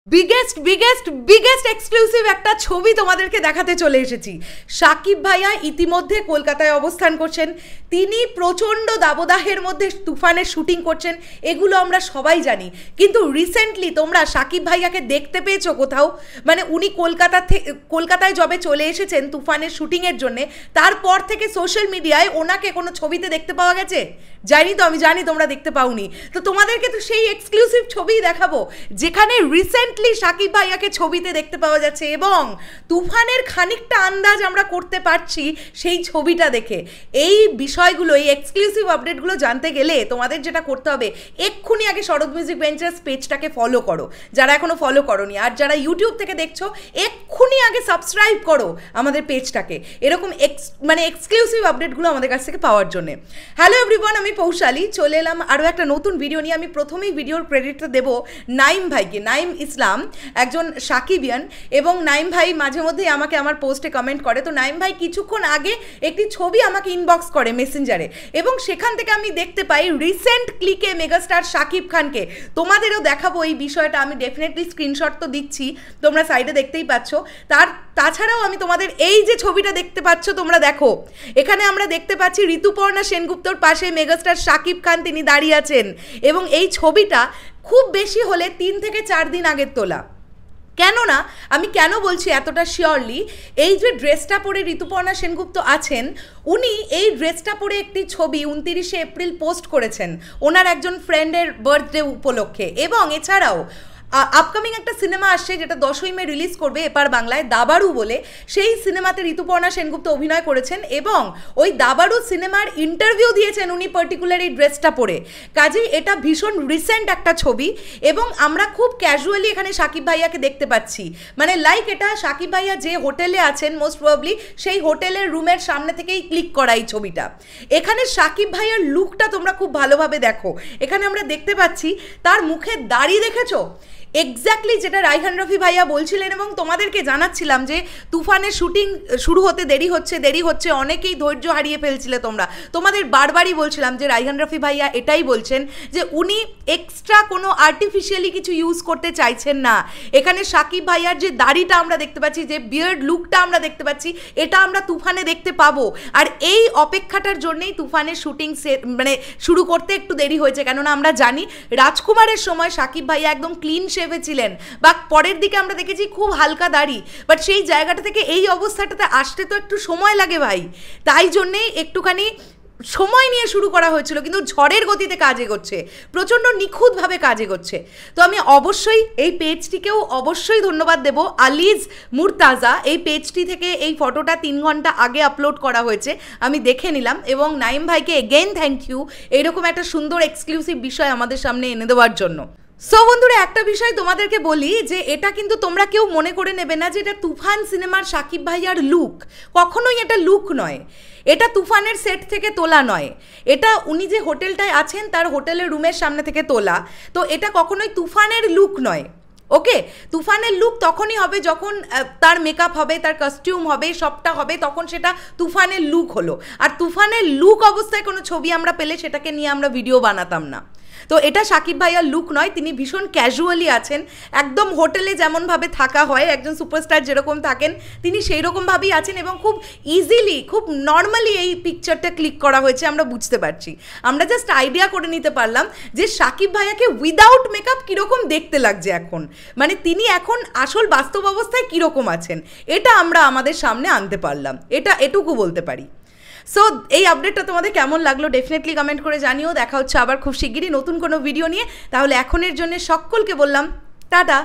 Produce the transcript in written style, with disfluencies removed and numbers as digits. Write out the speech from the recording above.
Biggest biggest biggest exclusive একটা ছবি তোমাদেরকে দেখাতে চলে এসেছি। সাকিব ভাইয়া ইতিমধ্যে কলকাতায় অবস্থান করছেন, তিনি প্রচণ্ড দাবদাহের মধ্যে তুফানের শুটিং করছেন, এগুলো আমরা সবাই জানি। কিন্তু রিসেন্টলি তোমরা সাকিব ভাইয়াকে দেখতে পেয়েছো কোথাও? মানে উনি কলকাতায় যবে চলে এসেছেন তুফানের শুটিংয়ের জন্যে, তারপর থেকে সোশ্যাল মিডিয়ায় ওনাকে কোনো ছবিতে দেখতে পাওয়া গেছে? জানি তো, আমি জানি তোমরা দেখতে পাওনি। তো তোমাদেরকে তো সেই এক্সক্লুসিভ ছবি দেখাবো যেখানে রিসেন্টলি সাকিব ভাইয়াকে ছবিতে দেখতে পাওয়া যাচ্ছে এবং তুফানের খানিকটা আন্দাজ আমরা করতে পারছি সেই ছবিটা দেখে। এই বিষয়গুলো, এই এক্সক্লুসিভ আপডেটগুলো জানতে গেলে তোমাদের যেটা করতে হবে, এক্ষুনি আগে শরৎ মিউজিক ভেঞ্চার্স পেজটাকে ফলো করো যারা এখনো ফলো করোনি, আর যারা ইউটিউব থেকে দেখছো এক্ষুনি আগে সাবস্ক্রাইব করো আমাদের পেজটাকে, এরকম এক্সক্লুসিভ আপডেটগুলো আমাদের কাছ থেকে পাওয়ার জন্য। হ্যালো এভরিওয়ান, আমি পৌশালী চলে এলাম আরও একটা নতুন ভিডিও নিয়ে। আমি প্রথমেই ভিডিওর ক্রেডিটটা দেবো নাইম ভাইকে। নাইম ইসলাম একজন সাকিবিয়ান এবং নাইম ভাই মাঝে মধ্যেই আমাকে আমার পোস্টে কমেন্ট করে। তো নাইম ভাই কিছুক্ষণ আগে একটি ছবি আমাকে ইনবক্স করে মেসেঞ্জারে, এবং সেখান থেকে আমি দেখতে পাই রিসেন্ট ক্লিকে মেগাস্টার শাকিব খানকে। তোমাদেরও দেখাবো এই বিষয়টা, আমি ডেফিনেটলি স্ক্রিনশট তো দিচ্ছি, তোমরা সাইডে দেখতেই পাচ্ছ। তাছাড়াও আমি তোমাদের এই যে ছবিটা দেখতে পাচ্ছ তোমরা দেখো, এখানে আমরা দেখতে পাচ্ছি ঋতুপর্ণা সেনগুপ্তর পাশে মেগাস্টার শাকিব খান তিনি দাঁড়িয়ে আছেন, এবং এই ছবিটা খুব বেশি হলে 3 থেকে 4 দিন আগের তোলা। কেননা আমি কেন বলছি এতটা শিওরলি, এই যে ড্রেসটা পরে ঋতুপর্ণা সেনগুপ্ত আছেন, উনি এই ড্রেসটা পরে একটি ছবি 29শে এপ্রিল পোস্ট করেছেন ওনার একজন ফ্রেন্ডের বার্থডে উপলক্ষে। এবং এছাড়াও আপকামিং একটা সিনেমা আসছে যেটা 10ই মে রিলিজ করবে এপার বাংলায়, দাবারু বলে। সেই সিনেমাতে ঋতুপর্ণা সেনগুপ্ত অভিনয় করেছেন এবং ওই দাবারু সিনেমার ইন্টারভিউ দিয়েছেন উনি পার্টিকুলার এই ড্রেসটা পরে। কাজেই এটা ভীষণ রিসেন্ট একটা ছবি এবং আমরা খুব ক্যাজুয়ালি এখানে সাকিব ভাইয়াকে দেখতে পাচ্ছি। মানে লাইক এটা সাকিব ভাইয়া যে হোটেলে আছেন মোস্ট প্রবাবলি সেই হোটেলের রুমের সামনে থেকেই ক্লিক করা এই ছবিটা। এখানে সাকিব ভাইয়ার লুকটা তোমরা খুব ভালোভাবে দেখো। এখানে আমরা দেখতে পাচ্ছি তার মুখে দাড়ি, দেখেছো? এক্স্যাক্টলি যেটা রায়হান রফি ভাইয়া বলছিলেন এবং তোমাদেরকে জানাচ্ছিলাম যে তুফানের শুটিং শুরু হতে দেরি হচ্ছে, অনেকেই ধৈর্য হারিয়ে ফেলছিলে তোমরা। তোমাদের বারবারই বলছিলাম যে রায়হান রফি ভাইয়া এটাই বলছেন যে উনি এক্সট্রা কোনো আর্টিফিশিয়ালি কিছু ইউজ করতে চাইছেন না। এখানে সাকিব ভাইয়ার যে দাড়িটা আমরা দেখতে পাচ্ছি, যে বিয়ার্ড লুকটা আমরা দেখতে পাচ্ছি, এটা আমরা তুফানে দেখতে পাবো। আর এই অপেক্ষাটার জন্যই তুফানের শুটিং শুরু করতে একটু দেরি হয়েছে, কেননা আমরা জানি রাজকুমারের সময় সাকিব ভাইয়া একদম ক্লিন শেভে ছিলেন, বা পরের দিকে আমরা দেখেছি খুব হালকা দাড়ি, বাট সেই জায়গাটা থেকে এই অবস্থাটাতে আসতে তো একটু সময় লাগে ভাই। তাই জন্যেই একটুখানি সময় নিয়ে শুরু করা হয়েছিল, কিন্তু ঝড়ের গতিতে কাজ এগোচ্ছে, প্রচণ্ড নিখুঁতভাবে কাজ এগোচ্ছে। তো আমি অবশ্যই এই পেজটিকেও অবশ্যই ধন্যবাদ দেব, আলিজ মুরতাজা। এই পেজটি থেকে এই ফটোটা 3 ঘন্টা আগে আপলোড করা হয়েছে, আমি দেখে নিলাম। এবং নাইম ভাইকে এগেইন থ্যাংক ইউ এইরকম একটা সুন্দর এক্সক্লুসিভ বিষয় আমাদের সামনে এনে দেওয়ার জন্য। সো বন্ধুরা, একটা বিষয় তোমাদেরকে বলি যে এটা কিন্তু তোমরা কেউ মনে করে নেবে না যে এটা তুফান সিনেমার সাকিব ভাইয়ার লুক। কখনোই এটা লুক নয়, এটা তুফানের সেট থেকে তোলা নয়, এটা উনি যে হোটেলটায় আছেন তার হোটেলের রুমের সামনে থেকে তোলা। তো এটা কখনোই তুফানের লুক নয়। ওকে, তুফানের লুক তখনই হবে যখন তার মেকআপ হবে, তার কস্টিউম হবে, সবটা হবে, তখন সেটা তুফানের লুক হলো। আর তুফানের লুক অবস্থায় কোনো ছবি আমরা পেলে সেটাকে নিয়ে আমরা ভিডিও বানাতাম না। তো এটা সাকিব ভাইয়ার লুক নয়, তিনি ভীষণ ক্যাজুয়ালি আছেন, একদম হোটেলে যেমনভাবে থাকা হয় একজন সুপারস্টার যেরকম থাকেন তিনি সেই রকমভাবেই আছেন, এবং খুব ইজিলি খুব নর্মালি এই পিকচারটা ক্লিক করা হয়েছে আমরা বুঝতে পারছি। আমরা জাস্ট আইডিয়া করে নিতে পারলাম যে সাকিব ভাইয়াকে উইদাউট মেকআপ কীরকম দেখতে লাগছে এখন, মানে তিনি এখন আসল বাস্তব অবস্থায় কীরকম আছেন, এটা আমরা আমাদের সামনে আনতে পারলাম, এটুকু বলতে পারি। সো এই আপডেটটা তোমাদের কেমন লাগলো ডেফিনেটলি কমেন্ট করে জানিও। দেখা হচ্ছে আবার খুব শিগগিরই নতুন কোনো ভিডিও নিয়ে। তাহলে এখনের জন্য সকলকে বললাম টাটা।